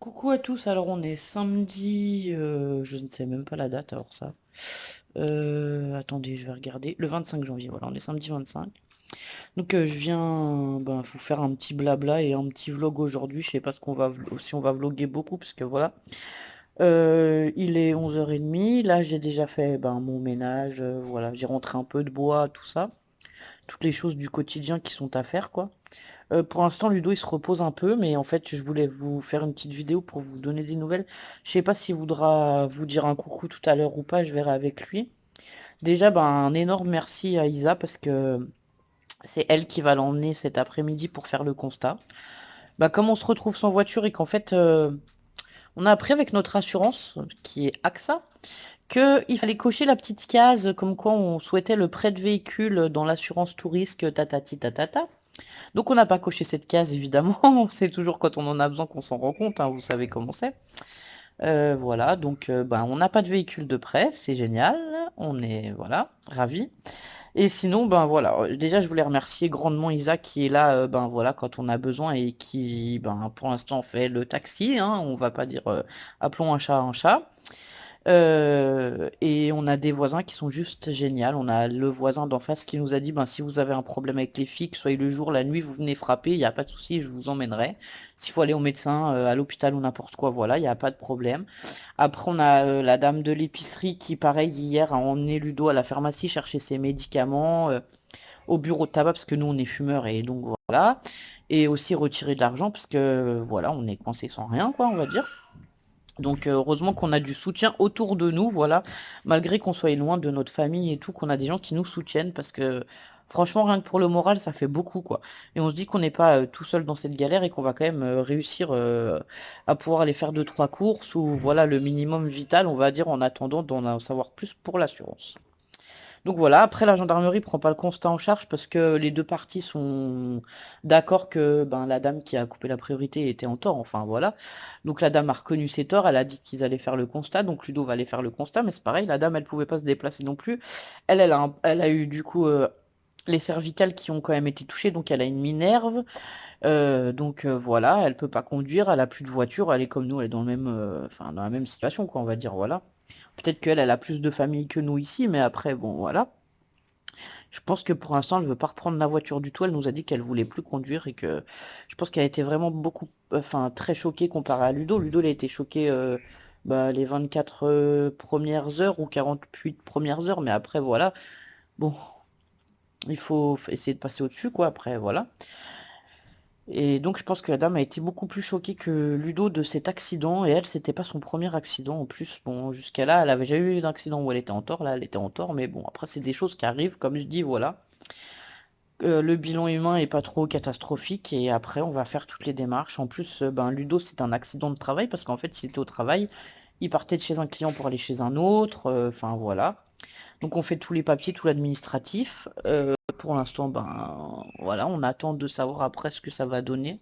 Coucou à tous, alors on est samedi, je ne sais même pas la date, alors ça. Attendez, je vais regarder. Le 25 janvier, voilà, on est samedi 25. Donc je viens vous faire un petit blabla et un petit vlog aujourd'hui. Je sais pas si on va vloguer beaucoup, parce que voilà. Il est 11h30, là j'ai déjà fait mon ménage, voilà, j'ai rentré un peu de bois, tout ça. Toutes les choses du quotidien qui sont à faire, quoi. Pour l'instant, Ludo, il se repose un peu, mais en fait, je voulais vous faire une petite vidéo pour vous donner des nouvelles. Je sais pas s'il voudra vous dire un coucou tout à l'heure ou pas, je verrai avec lui. Déjà, un énorme merci à Isa parce que c'est elle qui va l'emmener cet après-midi pour faire le constat. Comme on se retrouve sans voiture et qu'en fait, on a appris avec notre assurance, qui est AXA, qu'il fallait cocher la petite case comme quoi on souhaitait le prêt de véhicule dans l'assurance tout risque tatati tatata. Donc on n'a pas coché cette case évidemment, c'est toujours quand on en a besoin qu'on s'en rend compte, hein, vous savez comment c'est. Voilà, donc on n'a pas de véhicule de presse, c'est génial, on est voilà, ravis. Et sinon, voilà, déjà je voulais remercier grandement Isa qui est là, voilà, quand on a besoin et qui, pour l'instant fait le taxi, hein, on va pas dire appelons un chat un chat. Et on a des voisins qui sont juste géniaux. On a le voisin d'en face qui nous a dit, si vous avez un problème avec les filles, que ce soit le jour, la nuit, vous venez frapper, il n'y a pas de souci, je vous emmènerai. S'il faut aller au médecin, à l'hôpital ou n'importe quoi, voilà, il n'y a pas de problème. Après, on a la dame de l'épicerie qui, pareil, hier a emmené Ludo à la pharmacie chercher ses médicaments, au bureau de tabac, parce que nous, on est fumeurs et donc voilà. Et aussi retirer de l'argent, parce que voilà, on est coincé sans rien, quoi, on va dire. Donc heureusement qu'on a du soutien autour de nous, voilà, malgré qu'on soit loin de notre famille et tout, qu'on a des gens qui nous soutiennent, parce que franchement, rien que pour le moral, ça fait beaucoup, quoi. Et on se dit qu'on n'est pas tout seul dans cette galère et qu'on va quand même réussir à pouvoir aller faire deux, trois courses, ou voilà, le minimum vital, on va dire, en attendant d'en savoir plus pour l'assurance. Donc voilà, après la gendarmerie prend pas le constat en charge parce que les deux parties sont d'accord que la dame qui a coupé la priorité était en tort, enfin voilà. Donc la dame a reconnu ses torts, elle a dit qu'ils allaient faire le constat, donc Ludo va aller faire le constat, mais c'est pareil, la dame elle pouvait pas se déplacer non plus. Elle a eu du coup les cervicales qui ont quand même été touchées, donc elle a une minerve. Donc voilà, elle peut pas conduire, elle a plus de voiture, elle est comme nous, elle est dans le même, enfin dans la même situation quoi, on va dire voilà. Peut-être qu'elle, elle a plus de famille que nous ici, mais après bon voilà. Je pense que pour l'instant, elle veut pas reprendre la voiture du tout. Elle nous a dit qu'elle voulait plus conduire et que je pense qu'elle a été vraiment beaucoup, enfin très choquée comparée à Ludo. Ludo, il a été choqué les 24 premières heures ou 48 premières heures, mais après voilà. Bon, il faut essayer de passer au-dessus quoi. Après voilà. Et donc je pense que la dame a été beaucoup plus choquée que Ludo de cet accident. Et elle, c'était pas son premier accident en plus. Bon, jusqu'à là, elle avait déjà eu un accident où elle était en tort. Là, elle était en tort. Mais bon, après, c'est des choses qui arrivent. Comme je dis, voilà. Le bilan humain est pas trop catastrophique et après on va faire toutes les démarches. En plus, Ludo c'est un accident de travail parce qu'en fait il était au travail, il partait de chez un client pour aller chez un autre, enfin voilà. Donc on fait tous les papiers, tout l'administratif. Pour l'instant, voilà, on attend de savoir après ce que ça va donner.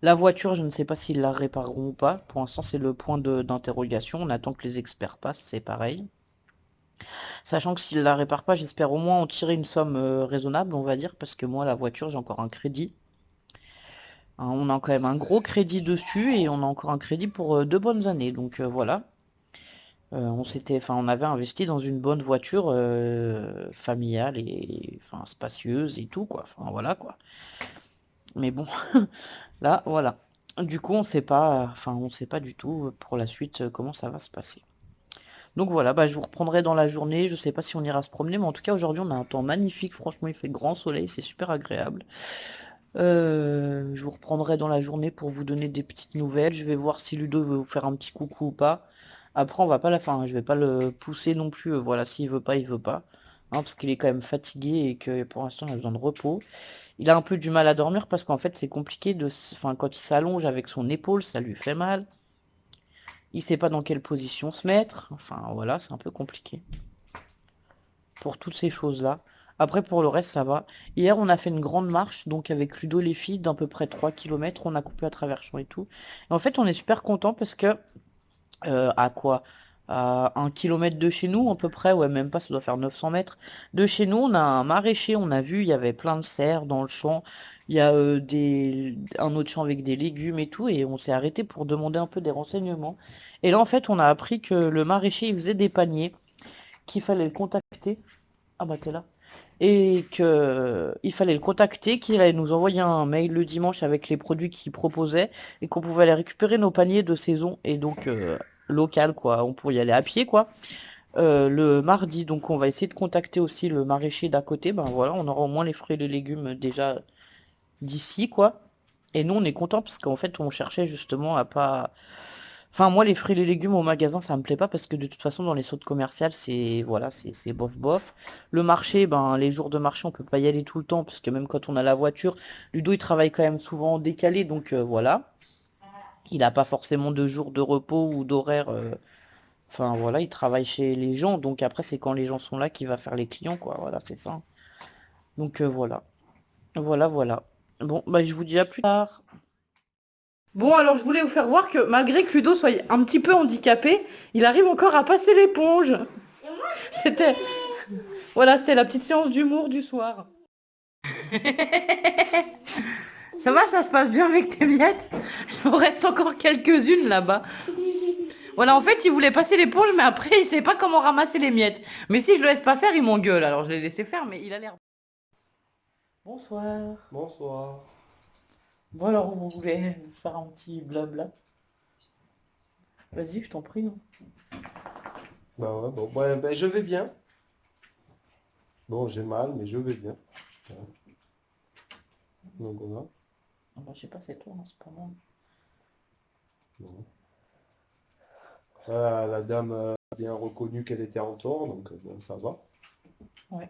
La voiture, je ne sais pas s'ils la répareront ou pas. Pour l'instant, c'est le point d'interrogation. On attend que les experts passent, c'est pareil. Sachant que s'il la répare pas, j'espère au moins en tirer une somme raisonnable, on va dire, parce que moi, la voiture, j'ai encore un crédit. Hein, on a quand même un gros crédit dessus et on a encore un crédit pour 2 bonnes années. Donc voilà. On avait investi dans une bonne voiture familiale et enfin spacieuse et tout, quoi. Enfin voilà quoi. Mais bon, là, voilà. Du coup, on sait pas du tout pour la suite comment ça va se passer. Donc voilà, je vous reprendrai dans la journée. Je sais pas si on ira se promener, mais en tout cas aujourd'hui on a un temps magnifique. Franchement, il fait grand soleil, c'est super agréable. Je vous reprendrai dans la journée pour vous donner des petites nouvelles. Je vais voir si Ludo veut vous faire un petit coucou ou pas. Après, on va pas la fin, hein, je vais pas le pousser non plus. Voilà, s'il veut pas, il veut pas. Hein, parce qu'il est quand même fatigué et que pour l'instant, il a besoin de repos. Il a un peu du mal à dormir parce qu'en fait, c'est compliqué enfin, quand il s'allonge avec son épaule, ça lui fait mal. Il sait pas dans quelle position se mettre. Enfin, voilà, c'est un peu compliqué pour toutes ces choses-là. Après, pour le reste, ça va. Hier, on a fait une grande marche, donc avec Ludo et les filles, d'à peu près 3 kilomètres. On a coupé à travers champs et tout. Et en fait, on est super content parce que, à quoi? à 1 kilomètre de chez nous à peu près, ouais même pas, ça doit faire 900 mètres. De chez nous, on a un maraîcher, on a vu, il y avait plein de serres dans le champ, il y a un autre champ avec des légumes et tout, et on s'est arrêté pour demander un peu des renseignements. Et là en fait on a appris que le maraîcher il faisait des paniers, qu'il fallait le contacter. Ah bah t'es là. Et que il fallait le contacter, qu'il allait nous envoyer un mail le dimanche avec les produits qu'il proposait et qu'on pouvait aller récupérer nos paniers de saison et donc local quoi. On pourrait y aller à pied quoi. Le mardi, donc on va essayer de contacter aussi le maraîcher d'à côté. Ben voilà, on aura au moins les fruits et les légumes déjà d'ici quoi. Et nous on est content parce qu'en fait on cherchait justement à pas. Enfin, moi, les fruits et les légumes au magasin, ça me plaît pas parce que de toute façon, dans les centres commerciales, c'est voilà, c'est bof bof. Le marché, ben, les jours de marché, on peut pas y aller tout le temps parce que même quand on a la voiture, Ludo, il travaille quand même souvent en décalé, donc voilà. Il a pas forcément de jours de repos ou d'horaire. Enfin, voilà, il travaille chez les gens, donc après, c'est quand les gens sont là qu'il va faire les clients, quoi. Voilà, c'est ça. Donc voilà. Voilà, voilà. Bon, bah, je vous dis à plus tard. Bon, alors je voulais vous faire voir que malgré que Ludo soit un petit peu handicapé, il arrive encore à passer l'éponge. C'était, voilà, c'était la petite séance d'humour du soir. Ça va, ça se passe bien avec tes miettes? Il en reste encore quelques-unes là-bas. Voilà, en fait, il voulait passer l'éponge, mais après, il sait pas comment ramasser les miettes. Mais si je le laisse pas faire, il m'engueule. Alors je l'ai laissé faire, mais il a l'air. Bonsoir. Bonsoir. Bon, alors, vous voulez faire un petit blabla? Vas-y, je t'en prie. Non. Bah ouais, bon, ouais, ben, je vais bien. Bon, j'ai mal, mais je vais bien. Voilà. Donc voilà. Ah bah, je sais pas, c'est toi, hein, c'est pas moi. Bon. La dame a bien reconnu qu'elle était en tort, donc bon, ça va. Ouais.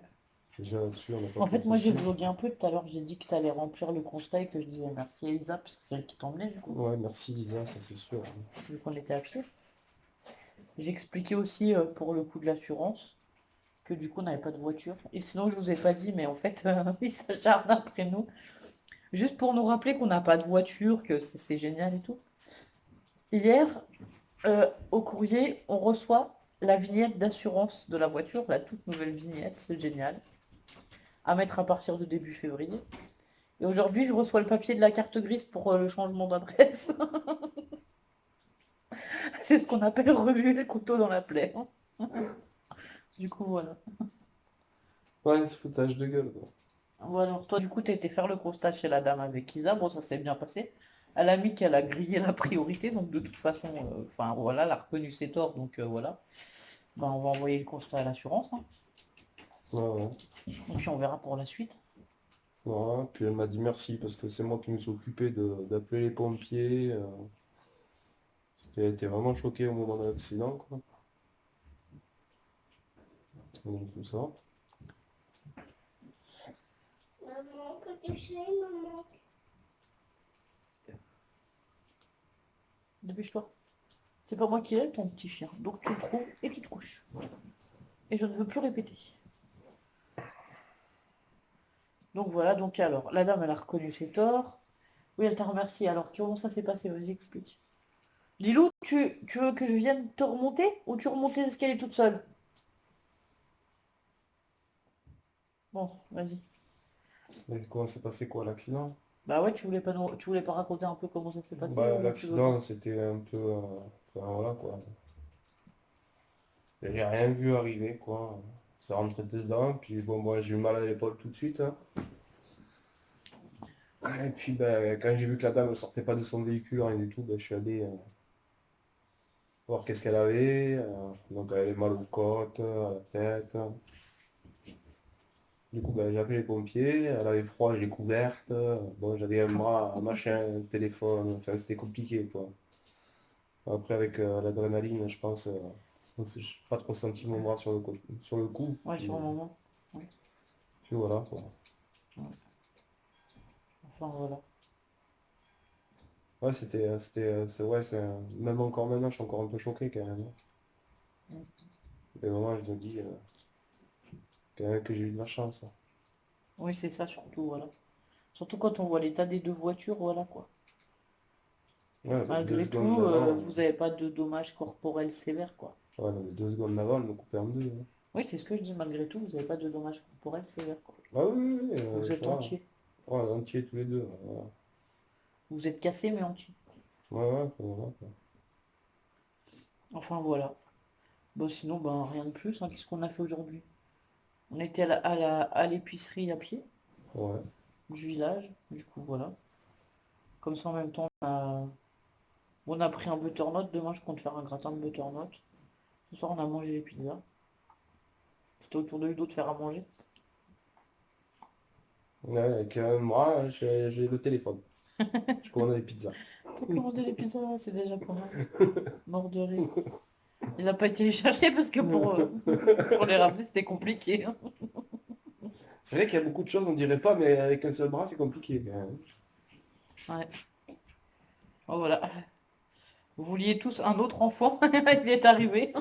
Déjà là-dessus, on n'a pas En trop fait, de moi, j'ai soucis. vlogué un peu tout à l'heure. J'ai dit que tu allais remplir le constat et que je disais merci Elisa, parce que c'est elle qui t'emmenait, du coup, Ouais, merci Lisa, ça c'est sûr. vu qu'on était à pied. J'expliquais aussi pour le coup de l'assurance que du coup, on n'avait pas de voiture. Et sinon, je vous ai pas dit, mais en fait, ils s'acharnent après nous. Juste pour nous rappeler qu'on n'a pas de voiture, que c'est génial et tout. Hier, au courrier, on reçoit la vignette d'assurance de la voiture, la toute nouvelle vignette, c'est génial, à mettre à partir de début février. Et aujourd'hui, je reçois le papier de la carte grise pour le changement d'adresse. C'est ce qu'on appelle remuer le couteau dans la plaie. Du coup, voilà. Ouais, ce foutage de gueule, quoi. Voilà. Toi, du coup, t'as été faire le constat chez la dame avec Isa. Bon, ça s'est bien passé. Elle a mis qu'elle a grillé la priorité. Donc, de toute façon, enfin, voilà, elle a reconnu ses torts. Donc, voilà. Ben, on va envoyer le constat à l'assurance. Hein. Ouais, ouais. Et puis, on verra pour la suite. Voilà. Puis elle m'a dit merci parce que c'est moi qui me suis occupé d'appeler les pompiers. Parce qu'elle était vraiment choquée au moment de l'accident, quoi. Donc tout ça. Maman, petit chien, maman. Dépêche-toi. C'est pas moi qui aime ton petit chien. Donc, tu le trouves et tu te couches. Et je ne veux plus répéter. Donc, voilà. Donc, alors, la dame, elle a reconnu ses torts. Oui, elle t'a remercié. Alors, comment ça s'est passé? Vas-y, explique. Lilou, tu veux que je vienne te remonter ou tu remontes les escaliers toute seule? Bon, vas-y. Et comment s'est passé quoi, l'accident? Bah ouais, tu voulais pas raconter un peu comment ça s'est passé Bah, ou tu veux pas? l'accident, c'était un peu... enfin, voilà, quoi. J'ai rien vu arriver, quoi. Ça rentrait dedans, puis bon, moi, j'ai eu mal à l'épaule tout de suite, hein. Et puis, ben, quand j'ai vu que la dame ne sortait pas de son véhicule, rien du tout, ben, je suis allé voir qu'est-ce qu'elle avait. Donc, elle avait mal aux côtes, à la tête. Du coup, ben, j'ai appelé les pompiers, elle avait froid, j'ai couverte. Bon, j'avais un bras, un machin, un téléphone, enfin, c'était compliqué, quoi. Après, avec l'adrénaline, je pense, j'ai pas trop senti mon bras sur le coup. Ouais, sur le moment. Ouais, Puis voilà, quoi. ouais. Enfin voilà. Ouais, ouais, même encore maintenant, je suis encore un peu choqué quand même, hein. Mm. Et vraiment, je me dis quand même que j'ai eu de la chance, hein. Oui, c'est ça surtout, voilà. Surtout quand on voit l'état des deux voitures, voilà quoi. Ouais, ben, deux Malgré secondes tout, avant. vous avez pas de dommages corporels sévères, quoi. Ouais, non, mais 2 secondes avant, elle me coupait en deux, hein. Oui, c'est ce que je dis, malgré tout, vous n'avez pas de dommages corporels sévères, quoi. Ah oui, oui, oui, Vous êtes ça va. entier. Ouais, entier tous les deux. Ouais, Vous êtes cassé, mais entier. ouais, ouais, ça va, quoi. Enfin, voilà. Bon, sinon, ben, rien de plus, hein. Qu'est-ce qu'on a fait aujourd'hui? On était à l'épicerie à pied Ouais. du village, du coup, voilà. Comme ça, en même temps, on a pris un butternut. Demain, je compte faire un gratin de butternut. Ce soir, on a mangé les pizzas. C'était au tour de Ludo de faire à manger. Ouais, avec moi, j'ai le téléphone. Je commande des pizzas. T'as commandé les pizzas, c'est déjà pas mal. Mort de rire. Il n'a pas été les chercher parce que pour les ramener, c'était compliqué, hein. C'est vrai qu'il y a beaucoup de choses, on dirait pas, mais avec un seul bras, c'est compliqué, quand même. Ouais. Oh, voilà. Vous vouliez tous un autre enfant, il est arrivé.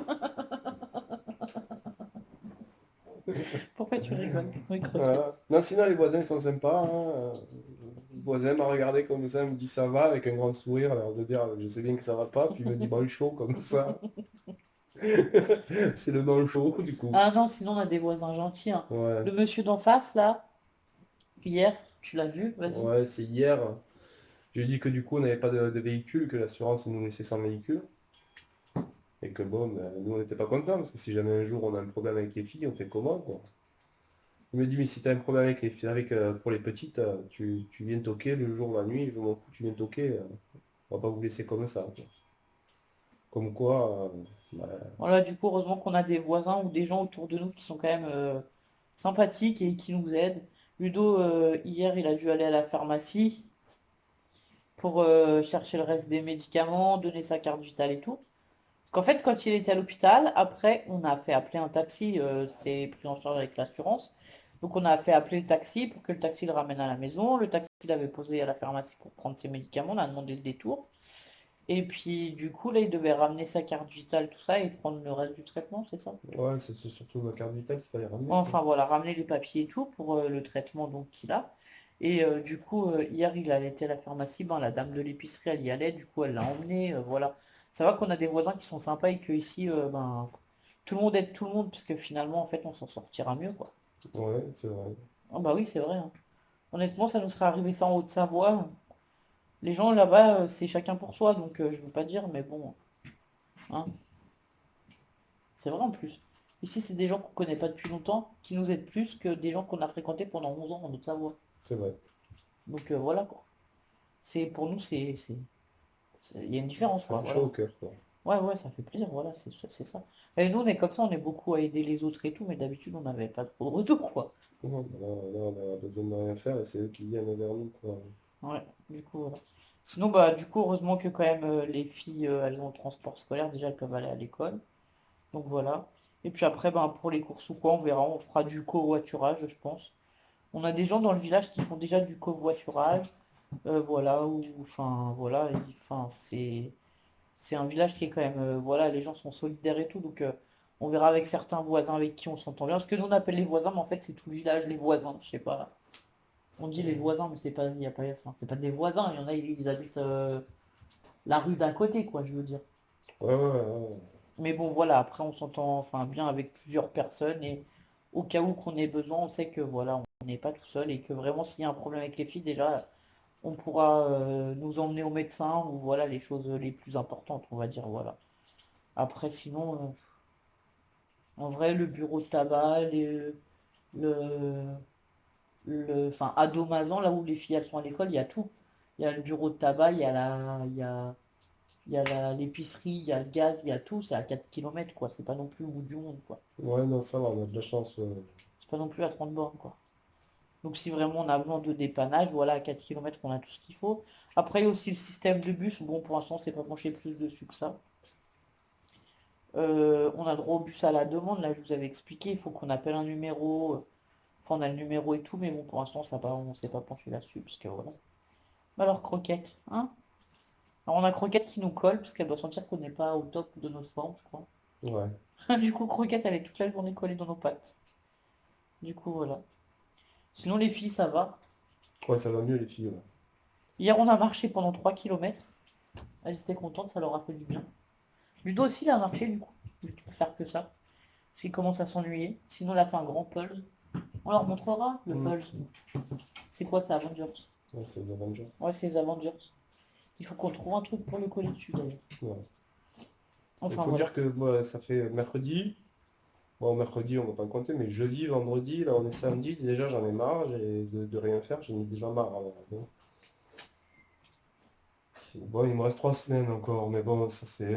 Pourquoi tu rigoles? Oui, croquette. Voilà. Non, sinon, les voisins, ils sont sympas, hein. Le voisin m'a regardé comme ça, il me dit ça va, avec un grand sourire, l'air de dire je sais bien que ça va pas, puis il me dit chaud comme ça. C'est le chaud, du coup. Ah non, sinon on a des voisins gentils, hein. Ouais, Le monsieur d'en face, là, hier, tu l'as vu, vas-y. ouais, c'est hier. Je lui ai dit que du coup, on n'avait pas de véhicule, que l'assurance nous laissait sans véhicule. Et que bon, ben, nous, on n'était pas contents, parce que si jamais un jour on a un problème avec les filles, on fait comment, quoi? Il me dit, mais si tu as un problème avec les filles, pour les petites, tu viens toquer le jour, la nuit, je m'en fous, tu viens toquer, on va pas vous laisser comme ça, quoi. Comme quoi, bah, Voilà, du coup, heureusement qu'on a des voisins ou des gens autour de nous qui sont quand même sympathiques et qui nous aident. Ludo, hier, il a dû aller à la pharmacie pour chercher le reste des médicaments, donner sa carte vitale et tout. Parce qu'en fait, quand il était à l'hôpital, après, on a fait appeler un taxi, c'est pris en charge avec l'assurance. Donc on a fait appeler le taxi pour que le taxi le ramène à la maison. Le taxi l'avait posé à la pharmacie pour prendre ses médicaments, on a demandé le détour. Et puis du coup, là, il devait ramener sa carte vitale, tout ça, et prendre le reste du traitement, c'est ça? ouais, c'est surtout ma carte vitale qu'il fallait ramener, quoi. Enfin voilà, ramener les papiers et tout pour le traitement donc qu'il a. Et du coup, hier, il allait à la pharmacie, ben, la dame de l'épicerie, elle y allait, du coup, elle l'a emmené, voilà. Ça va qu'on a des voisins qui sont sympas et que ici, ben, tout le monde aide tout le monde, parce que finalement, en fait, on s'en sortira mieux, quoi. Ouais, c'est vrai. Ah bah oui, c'est vrai, hein. Honnêtement, ça nous serait arrivé ça en Haute-Savoie. Les gens là-bas, c'est chacun pour soi, donc je veux pas dire, mais bon, hein, c'est vrai en plus. Ici, c'est des gens qu'on connaît pas depuis longtemps, qui nous aident plus que des gens qu'on a fréquentés pendant 11 ans en Haute-Savoie. C'est vrai. Donc voilà quoi. C'est pour nous il y a une différence Ça quoi, fait chaud au voilà. cœur, quoi. Ouais ouais, ça fait plaisir, voilà, c'est ça. Et nous on est comme ça, on est beaucoup à aider les autres et tout, mais d'habitude on n'avait pas trop de retour quoi. Non, là, on a besoin de rien faire et c'est eux qui viennent vers nous, quoi. Ouais, du coup voilà. Sinon bah du coup heureusement que quand même les filles elles ont le transport scolaire, déjà elles peuvent aller à l'école. Donc voilà. Et puis après ben pour les courses ou quoi, on verra, on fera du covoiturage je pense. On a des gens dans le village qui font déjà du covoiturage. Voilà, ou enfin voilà, enfin c'est un village qui est quand même, voilà, les gens sont solidaires et tout, donc on verra avec certains voisins avec qui on s'entend bien. Parce que nous on appelle les voisins, mais en fait c'est tout le village, les voisins, je sais pas. On dit les voisins, mais c'est pas, il y a pas, enfin, c'est pas des voisins, il y en a, ils habitent la rue d'à côté, quoi, je veux dire. Ouais, ouais, ouais. Mais bon voilà, après on s'entend enfin bien avec plusieurs personnes et au cas où qu'on ait besoin, on sait que voilà, on n'est pas tout seul et que vraiment s'il y a un problème avec les filles, déjà on pourra nous emmener au médecin ou voilà les choses les plus importantes, on va dire, voilà. Après, sinon, en vrai, le bureau de tabac, le, enfin, à Domazan, là où les filles elles sont à l'école, il y a tout. Il y a le bureau de tabac, l'épicerie, il y a le gaz, il y a tout. C'est à 4 kilomètres quoi. C'est pas non plus au bout du monde, quoi. Ouais, non, ça va, on a de la chance. C'est pas non plus à 30 bornes, quoi. Donc, si vraiment on a besoin de dépannage, voilà, à 4 kilomètres on a tout ce qu'il faut. Après, il y a aussi le système de bus. Bon, pour l'instant, c'est pas penché plus dessus que ça. On a droit au bus à la demande, là je vous avais expliqué, il faut qu'on appelle un numéro, enfin on a le numéro et tout, mais bon pour l'instant ça va, on s'est pas penché là-dessus, parce que voilà. Alors Croquette, hein? Alors on a Croquette qui nous colle, parce qu'elle doit sentir qu'on n'est pas au top de notre forme, je crois. Ouais. Du coup Croquette elle est toute la journée collée dans nos pattes. Du coup voilà. Sinon les filles ça va. Ouais, ça va mieux, les filles, ouais. Hier on a marché pendant 3 kilomètres. Elles étaient contentes, ça leur a fait du bien. Ludo aussi il a marché du coup. Il peut faire que ça. S'il commence à s'ennuyer. Sinon, il a fait un grand pulse. On leur montrera le pulse. C'est quoi ça, Avengers? Ouais, c'est les Avengers. Ouais, c'est les Avengers. Il faut qu'on trouve un truc pour le coller dessus d'ailleurs. Ouais. Il Enfin faut voilà. dire que moi, ça fait mercredi. Bon, mercredi, on va pas compter, mais jeudi, vendredi, là, on est samedi. Déjà, j'en ai marre de rien faire. J'en ai déjà marre. Bon. Bon, il me reste 3 semaines encore, mais bon, ça c'est...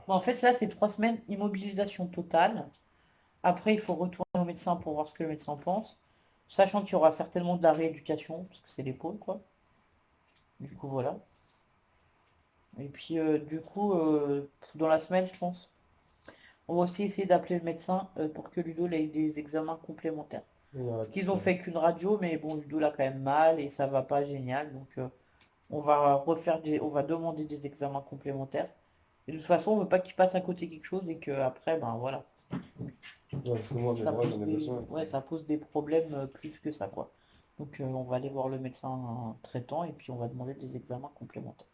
Bon, en fait, là, c'est 3 semaines immobilisation totale. Après, il faut retourner au médecin pour voir ce que le médecin pense. Sachant qu'il y aura certainement de la rééducation, parce que c'est l'épaule, quoi. Du coup, voilà. Et puis, du coup, dans la semaine, je pense, on va aussi essayer d'appeler le médecin pour que Ludo ait des examens complémentaires. voilà, Parce parce qu'ils que- ont fait qu'une radio, mais bon, Ludo l'a quand même mal et ça va pas génial. Donc, on va demander des examens complémentaires. Et de toute façon, on veut pas qu'il passe à côté quelque chose et que après, ben voilà, ouais, parce que moi, ça moi, pose j'en ai des, besoin. ouais, ça pose des problèmes plus que ça, quoi. Donc, on va aller voir le médecin traitant et puis on va demander des examens complémentaires.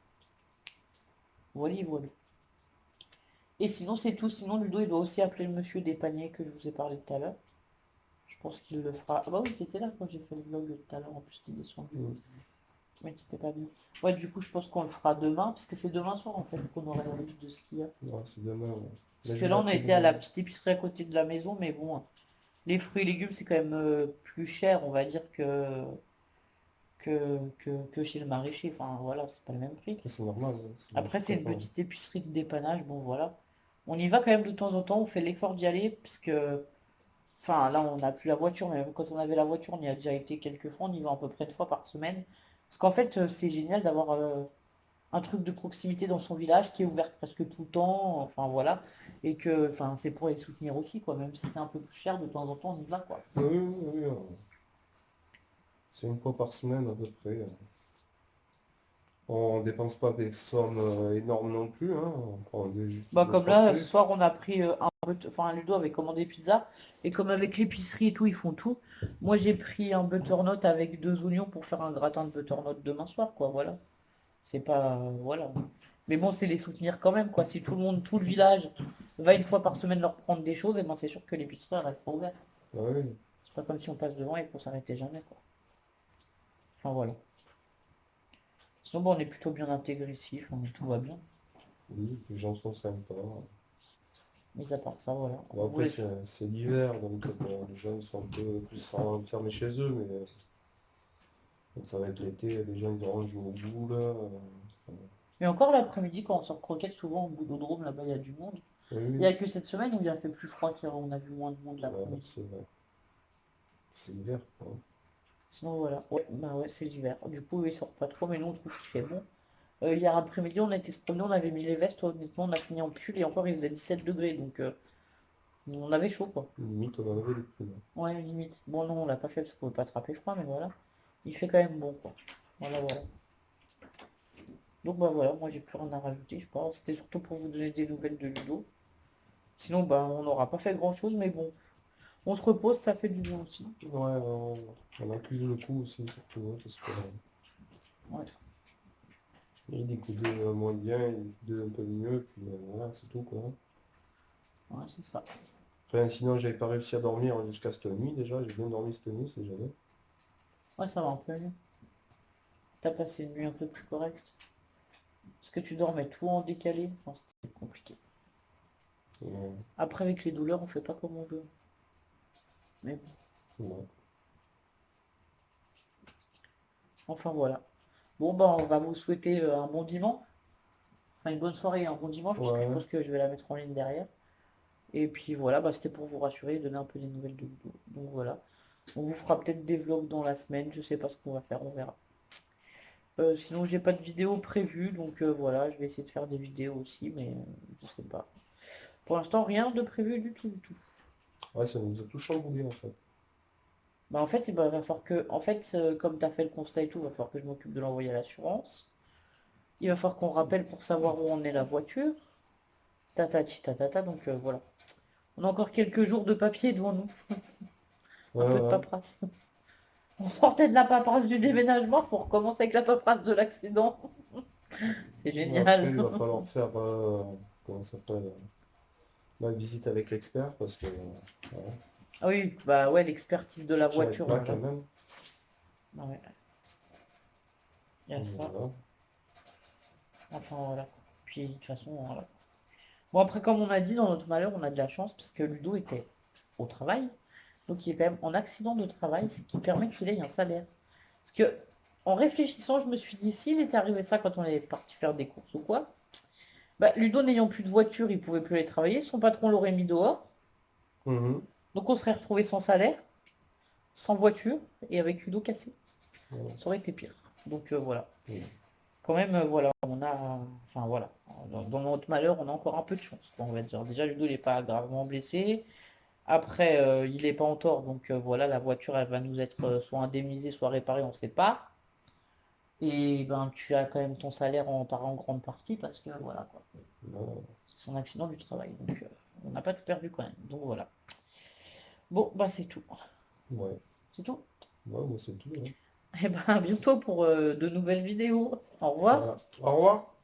Voilà, voilà. Et sinon, c'est tout. Sinon, Ludo, il doit aussi appeler le monsieur des paniers que je vous ai parlé tout à l'heure. Je pense qu'il le fera. Ah bah oui, t'étais là quand j'ai fait le vlog tout à l'heure. En plus, t'es descendu. Mm. Mais t'étais pas venu. Ouais, du coup, je pense qu'on le fera demain, parce que c'est demain soir, en fait, qu'on aura la liste de ce qu'il y a. Ouais, c'est demain. Ouais. Mais Parce je que vais là, on a l'appeler été à la demain. petite épicerie à côté de la maison, mais bon, les fruits et légumes, c'est quand même plus cher, on va dire, que chez le maraîcher. Enfin, voilà, c'est pas le même prix. Ça, c'est normal. Hein, Après, c'est une pourquoi pas. petite épicerie de dépannage, bon, voilà. On y va quand même de temps en temps, on fait l'effort d'y aller, parce que enfin, là, on n'a plus la voiture, mais même quand on avait la voiture, on y a déjà été quelques fois, on y va à peu près 2 fois par semaine. Parce qu'en fait, c'est génial d'avoir un truc de proximité dans son village qui est ouvert presque tout le temps, enfin voilà. Et que, enfin, c'est pour les soutenir aussi, quoi. Même si c'est un peu plus cher, de temps en temps, on y va, quoi. Oui, oui, oui, c'est une fois par semaine à peu près. On dépense pas des sommes énormes non plus, hein. On prend juste Bah, deux, comme trois là, ce trucs. soir, on a pris enfin, Ludo avait commandé pizza. Et comme avec l'épicerie et tout, ils font tout. Moi, j'ai pris un butternut avec 2 oignons pour faire un gratin de butternut demain soir, quoi. Voilà. C'est pas... voilà. Mais bon, c'est les soutenir quand même, quoi. Si tout le monde, tout le village va une fois par semaine leur prendre des choses, et ben c'est sûr que l'épicerie elle restera ouverte. Ah oui, C'est pas comme si on passe devant et qu'on s'arrêtait jamais, quoi. Enfin voilà. Sinon, bon, on est plutôt bien intégré ici, enfin, tout va bien. oui, les gens sont sympas. Mais à part ça, voilà. Bon, On après, voulait... c'est l'hiver, donc bon, les gens ils sont un peu plus enfermés chez eux, mais donc, ça va être l'été, les gens ils auront joué au boule. Mais encore l'après-midi, quand on sort croquette, souvent au Boulodrome, là-bas, il y a du monde. Oui, Il n'y a oui, que cette semaine où il a fait plus froid qu'on a vu moins de monde ouais, l'après-midi. c'est vrai. C'est l'hiver, quoi. Sinon, voilà. Ouais, bah ouais, c'est l'hiver. Du coup, eux, ils sortent pas trop, mais nous, on trouve qu'il fait bon. Hier après-midi, on a été se promener, on avait mis les vestes, honnêtement, on a fini en pull et encore il faisait 17 degrés, donc on avait chaud quoi. Limite, on en avait les plumes. Ouais, limite. Bon, non, on l'a pas fait parce qu'on pouvait pas attraper froid, mais voilà. Il fait quand même bon quoi. Voilà, voilà. Donc bah voilà, moi j'ai plus rien à rajouter, je pense. C'était surtout pour vous donner des nouvelles de Ludo. Sinon, bah on n'aura pas fait grand-chose, mais bon. On se repose, ça fait du bien aussi. Ouais, on accuse le coup aussi, surtout, hein, parce que Ouais, il y a des coups de moins bien, il y a des coups de un peu mieux, puis voilà, c'est tout, quoi. ouais, c'est ça. Enfin, sinon, j'avais pas réussi à dormir jusqu'à cette nuit, déjà. J'ai bien dormi cette nuit, c'est jamais. Ouais, ça va un peu mieux. T'as passé une nuit un peu plus correcte. Parce que tu dormais tout en décalé. Enfin, c'était compliqué. Ouais, Après, avec les douleurs, on fait pas comme on veut. Mais bon. ouais. Enfin voilà. Bon bah on va vous souhaiter un bon dimanche, enfin une bonne soirée et un bon dimanche, parce que je Ouais, pense que je vais la mettre en ligne derrière. Et puis voilà, bah c'était pour vous rassurer et donner un peu des nouvelles de Ludo. Donc voilà. On vous fera peut-être des vlogs dans la semaine, je sais pas ce qu'on va faire, on verra. Sinon j'ai pas de vidéo prévue, donc voilà, je vais essayer de faire des vidéos aussi, mais je sais pas. Pour l'instant rien de prévu du tout du tout. ouais, ça nous a tout chamboulé, en fait. Bah en fait, va falloir que. En fait, comme tu as fait le constat et tout, va falloir que je m'occupe de l'envoyer à l'assurance. Il va falloir qu'on rappelle pour savoir où en est la voiture. Tatati tatata, donc voilà. On a encore quelques jours de papier devant nous, un Ouais, peu de ouais. paperasse. On sortait de la paperasse du déménagement pour recommencer avec la paperasse de l'accident. C'est Et après, génial. il va falloir faire, comment ça s'appelle, Ma visite avec l'expert parce que voilà, Ah oui, bah ouais, l'expertise de la j'y arrive voiture, pas on quand va. même. Ouais, il y a ça. Voilà. Enfin voilà. Puis de toute façon, voilà. Bon après, comme on a dit, dans notre malheur, on a de la chance parce que Ludo était au travail. Donc il est quand même en accident de travail, ce qui permet qu'il ait un salaire. Parce que en réfléchissant, je me suis dit, s'il était arrivé ça quand on est parti faire des courses ou quoi, bah, Ludo n'ayant plus de voiture, il pouvait plus aller travailler, son patron l'aurait mis dehors, Mhm. donc on serait retrouvé sans salaire, sans voiture, et avec Ludo cassé. Voilà. Ça aurait été pire. Donc voilà. Voilà. Quand même, voilà, on a... Enfin voilà. Dans notre malheur, on a encore un peu de chance, quoi, on va dire. Déjà, Ludo, il n'est pas gravement blessé. Après, il n'est pas en tort, donc voilà, la voiture, elle va nous être soit indemnisée, soit réparée, on ne sait pas. Et ben, tu as quand même ton salaire en part en grande partie parce que voilà, quoi. Voilà. C'est un accident du travail, donc on n'a pas tout perdu quand même. Donc voilà. Bon, bah c'est tout. Ouais. C'est tout. Ouais, moi c'est tout, hein. Et ben à bientôt pour de nouvelles vidéos. Au revoir. Voilà. Au revoir.